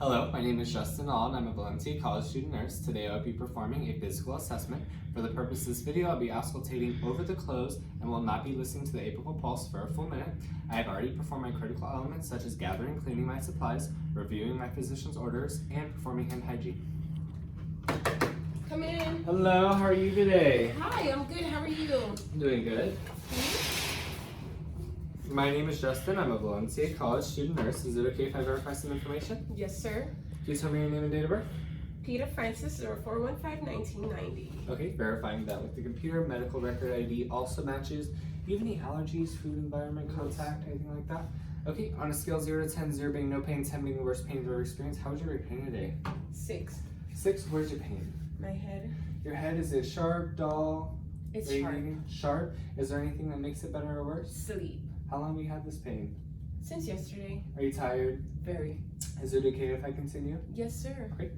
Hello, my name is Justin Null and I'm a Valencia college student nurse. Today I'll be performing a physical assessment. For the purpose of this video, I'll be auscultating over the close and will not be listening to the apical pulse for a full minute. I have already performed my critical elements such as gathering and cleaning my supplies, reviewing my physician's orders, and performing hand hygiene. Come in. Hello, how are you today? Hi, I'm good. How are you? I'm doing good. My name is Justin. I'm a Valencia college student nurse. Is it okay if I verify some information? Yes, sir. Please tell me your name and date of birth. Peter Francis, 0415-1990. Okay, verifying that with the computer. Medical record ID also matches. Do you have any allergies, food, environment, contact, anything like that? Okay, on a scale of 0 to 10, 0 being no pain, 10 being the worst pain you've ever experienced, how was your pain today? 6. 6, where's your pain? My head. Your head, is it sharp, dull? It's radiating? Sharp. Is there anything that makes it better or worse? Sleep. How long have you had this pain? Since yesterday. Are you tired? Very. Is it okay if I continue? Yes, sir. Great.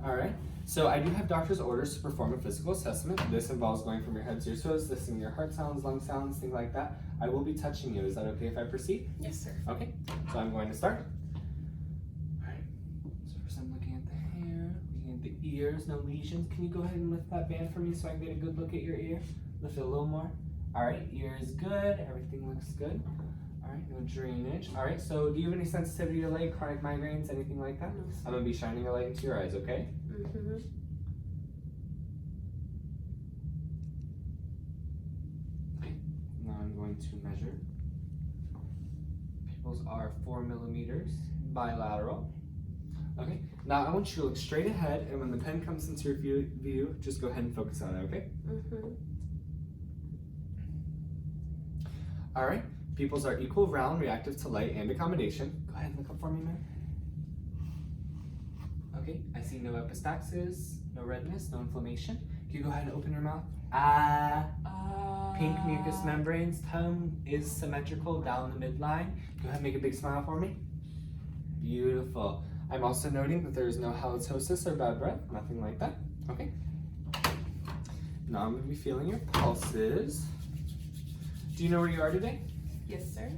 Alright, so I do have doctor's orders to perform a physical assessment. This involves going from your head to your toes, listening to your heart sounds, lung sounds, things like that. I will be touching you. Is that okay if I proceed? Yes, sir. Okay, so I'm going to start. Alright, so first I'm looking at the hair, looking at the ears, no lesions. Can you go ahead and lift that band for me so I can get a good look at your ear? Lift it a little more. Alright, ear is good, everything looks good. Alright, no drainage. Alright, so do you have any sensitivity to light, chronic migraines, anything like that? No, sir. I'm going to be shining a light into your eyes, okay? Mm-hmm. Okay, now I'm going to measure. Pupils are 4 millimeters, bilateral. Okay, now I want you to look straight ahead, and when the pen comes into your view, just go ahead and focus on it, okay? Mm-hmm. Alright, pupils are equal, round, reactive to light, and accommodation. Go ahead and look up for me, man. Okay, I see no epistaxis, no redness, no inflammation. Can you go ahead and open your mouth? Pink mucous membranes, tongue is symmetrical down the midline. Go ahead and make a big smile for me. Beautiful. I'm also noting that there is no halitosis or bad breath, nothing like that. Okay. Now I'm going to be feeling your pulses. Do you know where you are today? Yes, sir.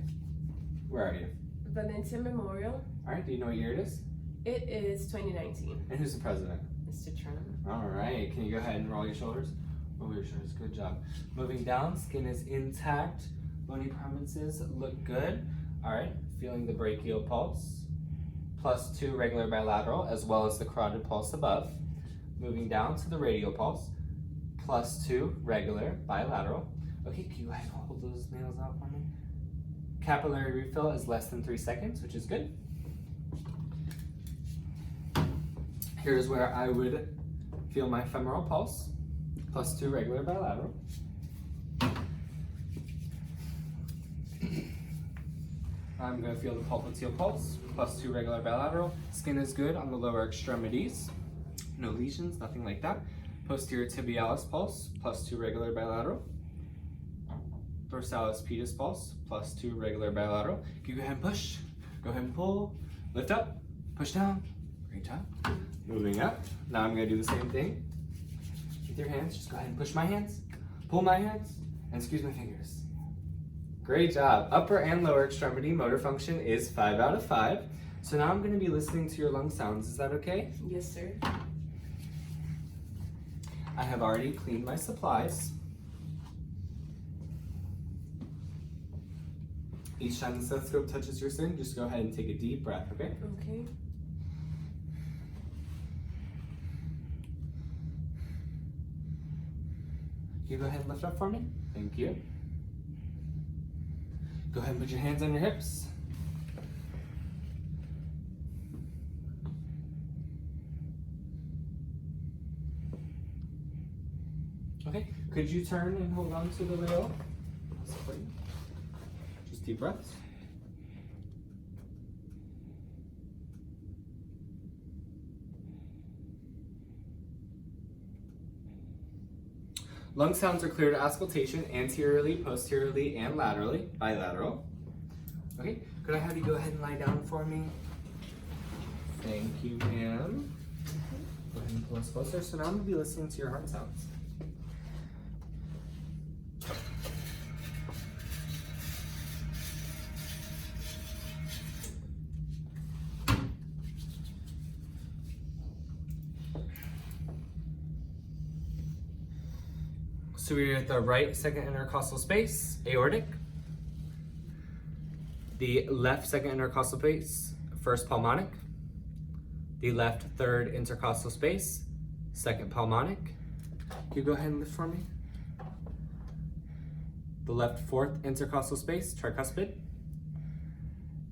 Where are you? Valencia Memorial. Alright, do you know what year it is? It is 2019. And who's the president? Mr. Trump. Alright, can you go ahead and roll your shoulders? Roll your shoulders, good job. Moving down, skin is intact. Bony prominences look good. Alright, feeling the brachial pulse. +2 regular bilateral, as well as the carotid pulse above. Moving down to the radial pulse. +2 regular bilateral. Okay, can you go ahead and hold those nails out for me? Capillary refill is less than 3 seconds, which is good. Here's where I would feel my femoral pulse, +2 regular bilateral. I'm going to feel the popliteal pulse, +2 regular bilateral. Skin is good on the lower extremities. No lesions, nothing like that. Posterior tibialis pulse, +2 regular bilateral. Dorsalis pedis pulse, +2 regular bilateral. Can you go ahead and push? Go ahead and pull. Lift up, push down. Great job. Moving up. Now I'm going to do the same thing with your hands. Just go ahead and push my hands, pull my hands, and squeeze my fingers. Great job. Upper and lower extremity motor function is 5 out of 5. So now I'm going to be listening to your lung sounds. Is that okay? Yes, sir. I have already cleaned my supplies. Each time the stethoscope touches your skin, just go ahead and take a deep breath, okay? Okay. Can you go ahead and lift up for me? Thank you. Go ahead and put your hands on your hips. Okay, could you turn and hold on to the rail? Just deep breaths. Lung sounds are clear to auscultation anteriorly, posteriorly, and laterally, bilateral. Okay, could I have you go ahead and lie down for me? Thank you, ma'am. Go ahead and pull us closer. So now I'm going to be listening to your heart sounds. So we're at the right second intercostal space, aortic. The left second intercostal space, first pulmonic. The left third intercostal space, second pulmonic. Can you go ahead and lift for me? The left fourth intercostal space, tricuspid.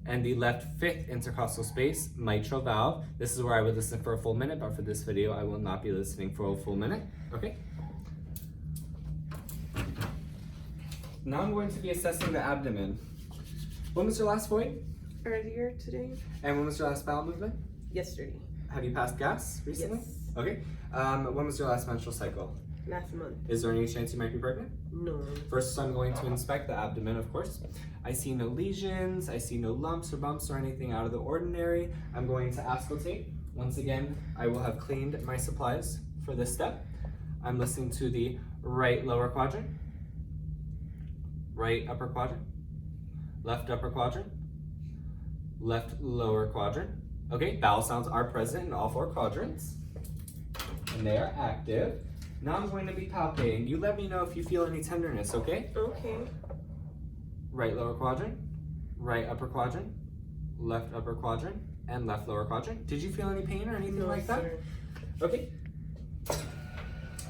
And the left fifth intercostal space, mitral valve. This is where I would listen for a full minute, but for this video, I will not be listening for a full minute. Okay? Now I'm going to be assessing the abdomen. When was your last void? Earlier today. And when was your last bowel movement? Yesterday. Have you passed gas recently? Yes. Okay. When was your last menstrual cycle? Last month. Is there any chance you might be pregnant? No. First, I'm going to inspect the abdomen, of course. I see no lesions, I see no lumps or bumps or anything out of the ordinary. I'm going to auscultate. Once again, I will have cleaned my supplies for this step. I'm listening to the right lower quadrant, right upper quadrant, left upper quadrant, left lower quadrant. Okay, bowel sounds are present in all 4 quadrants, and they are active. Now I'm going to be palpating. You let me know if you feel any tenderness, okay? Okay. Right lower quadrant, right upper quadrant, left upper quadrant, and left lower quadrant. Did you feel any pain or anything like that? Sir. Okay.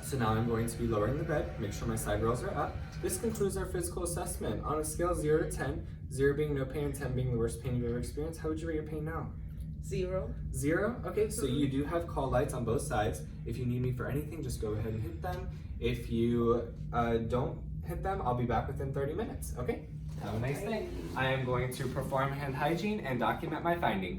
So now I'm going to be lowering the bed. Make sure my side rails are up. This concludes our physical assessment. On a scale of 0 to 10, 0 being no pain and 10 being the worst pain you've ever experienced, how would you rate your pain now? 0. 0? Okay, so you do have call lights on both sides. If you need me for anything, just go ahead and hit them. If you don't hit them, I'll be back within 30 minutes, okay? Have a nice day. I am going to perform hand hygiene and document my findings.